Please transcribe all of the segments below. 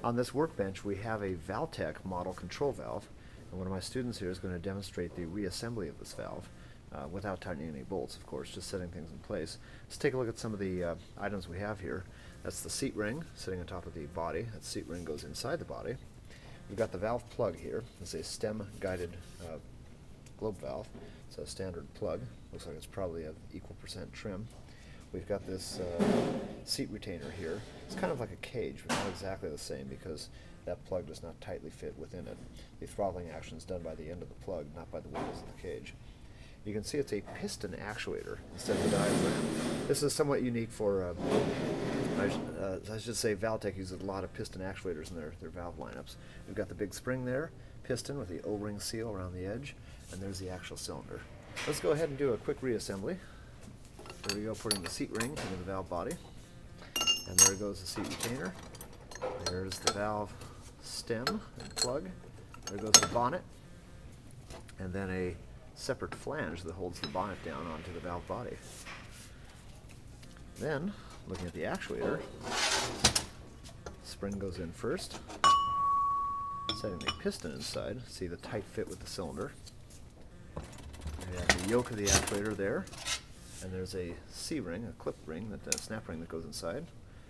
On this workbench we have a Valtek model control valve, and one of my students here is going to demonstrate the reassembly of this valve without tightening any bolts, of course, just setting things in place. Let's take a look at some of the items we have here. That's the seat ring sitting on top of the body. That seat ring goes inside the body. We've got the valve plug here. It's a stem guided globe valve. It's a standard plug. Looks like it's probably of equal percent trim. We've got this seat retainer here. It's kind of like a cage, but not exactly the same because that plug does not tightly fit within it. The throttling action is done by the end of the plug, not by the windows of the cage. You can see it's a piston actuator instead of a diaphragm. This is somewhat unique for, I should say Valtek uses a lot of piston actuators in their valve lineups. We've got the big spring there, piston with the O-ring seal around the edge, and there's the actual cylinder. Let's go ahead and do a quick reassembly. There we go, putting the seat ring into the valve body. And there goes the seat retainer. There's the valve stem and plug. There goes the bonnet. And then a separate flange that holds the bonnet down onto the valve body. Then, looking at the actuator, spring goes in first. Setting the piston inside, see the tight fit with the cylinder. We have the yoke of the actuator there. And there's a C-ring, a clip ring, a snap ring that goes inside.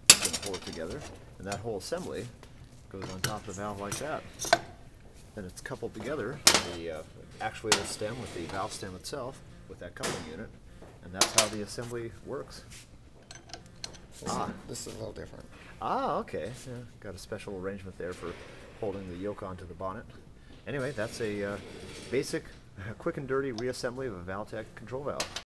It's going to hold it together. And that whole assembly goes on top of the valve like that. Then it's coupled together, the actuator stem with the valve stem itself, with that coupling unit. And that's how the assembly works. This is a little different. Okay. Yeah, got a special arrangement there for holding the yoke onto the bonnet. Anyway, that's a basic, quick and dirty reassembly of a Valtek control valve.